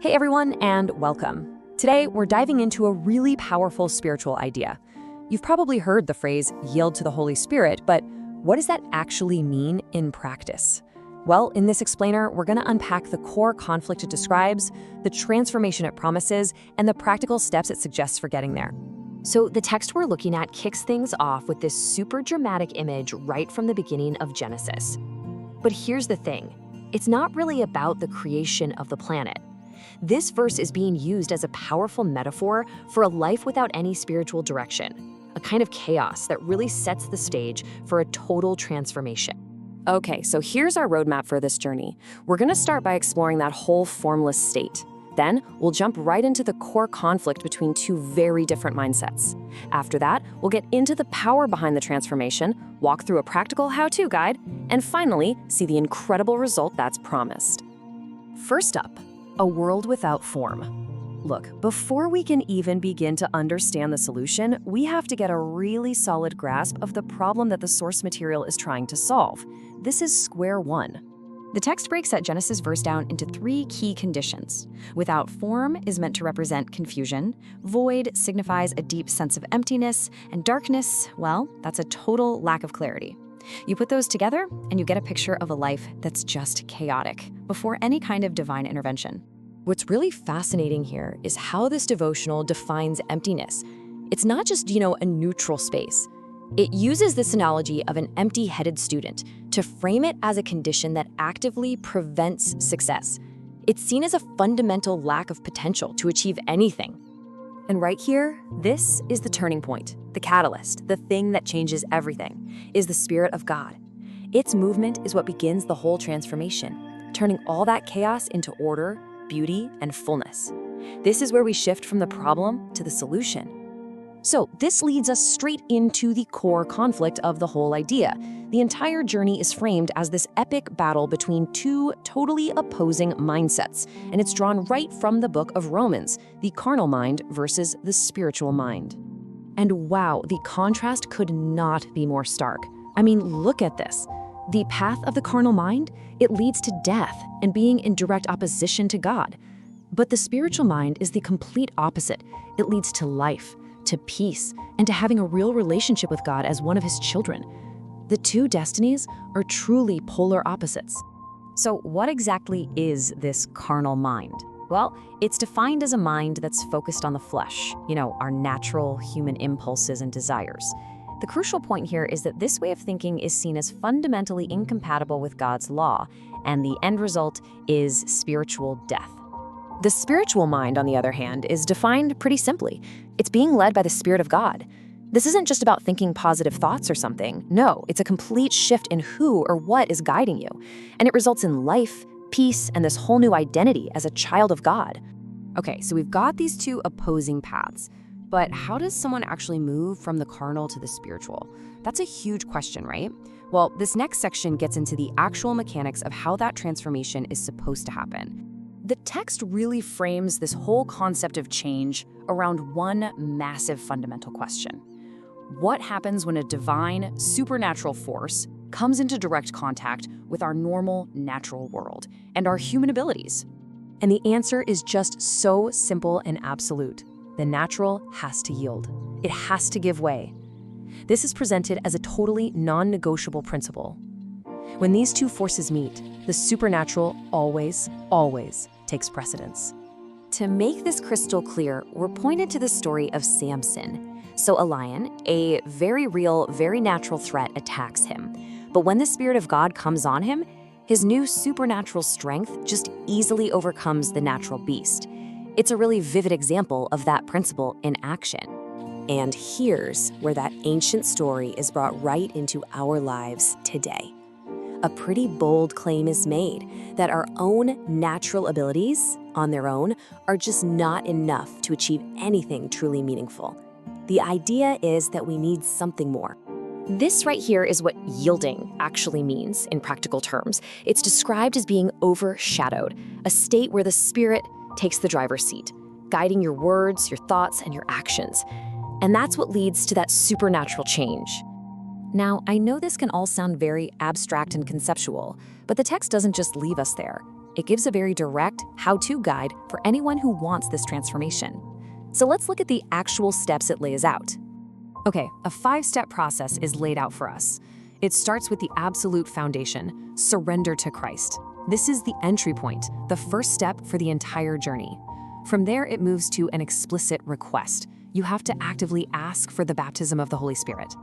Hey everyone, and welcome. Today, we're diving into a really powerful spiritual idea. You've probably heard the phrase, yield to the Holy Spirit, but what does that actually mean in practice? Well, in this explainer, we're going to unpack the core conflict it describes, the transformation it promises, and the practical steps it suggests for getting there. So the text we're looking at kicks things off with this super dramatic image right from the beginning of Genesis. But here's the thing, it's not really about the creation of the planet. This verse is being used as a powerful metaphor for a life without any spiritual direction, a kind of chaos that really sets the stage for a total transformation. Okay, so here's our roadmap for this journey. We're going to start by exploring that whole formless state. Then we'll jump right into the core conflict between two very different mindsets. After that, we'll get into the power behind the transformation, walk through a practical how-to guide, and finally, see the incredible result that's promised. First up, a world without form. Look, before we can even begin to understand the solution, we have to get a really solid grasp of the problem that the source material is trying to solve. This is square one. The text breaks that Genesis verse down into three key conditions. Without form is meant to represent confusion, void signifies a deep sense of emptiness, and darkness, well, that's a total lack of clarity. You put those together, and you get a picture of a life that's just chaotic, before any kind of divine intervention. What's really fascinating here is how this devotional defines emptiness. It's not just, a neutral space. It uses this analogy of an empty-headed student to frame it as a condition that actively prevents success. It's seen as a fundamental lack of potential to achieve anything. And right here, this is the turning point, the catalyst, the thing that changes everything, is the Spirit of God. Its movement is what begins the whole transformation, turning all that chaos into order, beauty, and fullness. This is where we shift from the problem to the solution. So this leads us straight into the core conflict of the whole idea. The entire journey is framed as this epic battle between two totally opposing mindsets, and it's drawn right from the book of Romans, the carnal mind versus the spiritual mind. And wow, the contrast could not be more stark. I mean, look at this. The path of the carnal mind, it leads to death and being in direct opposition to God. But the spiritual mind is the complete opposite. It leads to life, to peace, and to having a real relationship with God as one of his children. The two destinies are truly polar opposites. So what exactly is this carnal mind? Well, it's defined as a mind that's focused on the flesh, our natural human impulses and desires. The crucial point here is that this way of thinking is seen as fundamentally incompatible with God's law, and the end result is spiritual death. The spiritual mind, on the other hand, is defined pretty simply. It's being led by the Spirit of God. This isn't just about thinking positive thoughts or something. No, it's a complete shift in who or what is guiding you. And it results in life, peace, and this whole new identity as a child of God. Okay, so we've got these two opposing paths. But how does someone actually move from the carnal to the spiritual? That's a huge question, right? Well, this next section gets into the actual mechanics of how that transformation is supposed to happen. The text really frames this whole concept of change around one massive fundamental question. What happens when a divine, supernatural force comes into direct contact with our normal, natural world and our human abilities? And the answer is just so simple and absolute. The natural has to yield. It has to give way. This is presented as a totally non-negotiable principle. When these two forces meet, the supernatural always takes precedence. To make this crystal clear, we're pointed to the story of Samson. So a lion, a very real, very natural threat, attacks him. But when the Spirit of God comes on him, his new supernatural strength just easily overcomes the natural beast. It's a really vivid example of that principle in action. And here's where that ancient story is brought right into our lives today. A pretty bold claim is made that our own natural abilities, on their own, are just not enough to achieve anything truly meaningful. The idea is that we need something more. This right here is what yielding actually means in practical terms. It's described as being overshadowed, a state where the Spirit takes the driver's seat, guiding your words, your thoughts, and your actions. And that's what leads to that supernatural change. Now, I know this can all sound very abstract and conceptual, but the text doesn't just leave us there. It gives a very direct, how-to guide for anyone who wants this transformation. So let's look at the actual steps it lays out. Okay, a 5-step process is laid out for us. It starts with the absolute foundation, surrender to Christ. This is the entry point, the first step for the entire journey. From there, it moves to an explicit request. You have to actively ask for the baptism of the Holy Spirit.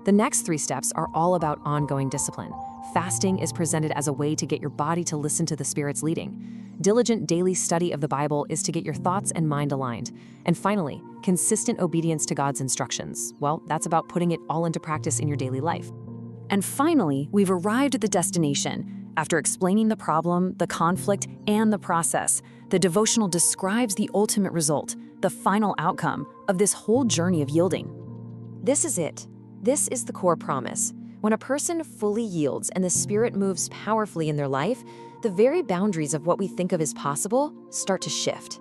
The next 3 steps are all about ongoing discipline. Fasting is presented as a way to get your body to listen to the Spirit's leading. Diligent daily study of the Bible is to get your thoughts and mind aligned. And finally, consistent obedience to God's instructions. Well, that's about putting it all into practice in your daily life. And finally, we've arrived at the destination. After explaining the problem, the conflict, and the process, the devotional describes the ultimate result, the final outcome of this whole journey of yielding. This is it. This is the core promise. When a person fully yields and the Spirit moves powerfully in their life, the very boundaries of what we think of as possible start to shift.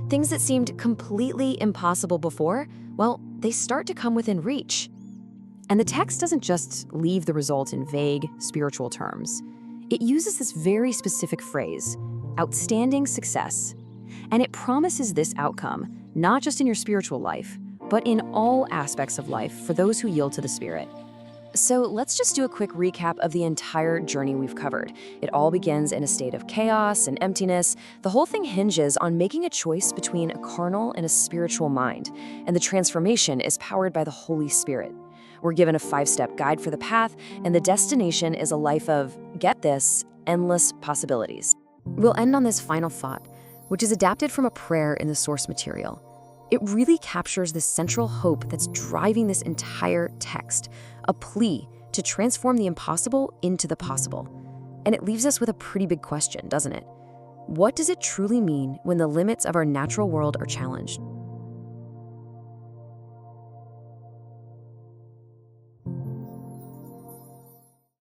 Things that seemed completely impossible before, well, they start to come within reach. And the text doesn't just leave the result in vague spiritual terms. It uses this very specific phrase, outstanding success. And it promises this outcome, not just in your spiritual life, but in all aspects of life for those who yield to the Spirit. So let's just do a quick recap of the entire journey we've covered. It all begins in a state of chaos and emptiness. The whole thing hinges on making a choice between a carnal and a spiritual mind, and the transformation is powered by the Holy Spirit. We're given a 5-step guide for the path, and the destination is a life of, get this, endless possibilities. We'll end on this final thought, which is adapted from a prayer in the source material. It really captures the central hope that's driving this entire text, a plea to transform the impossible into the possible. And it leaves us with a pretty big question, doesn't it? What does it truly mean when the limits of our natural world are challenged?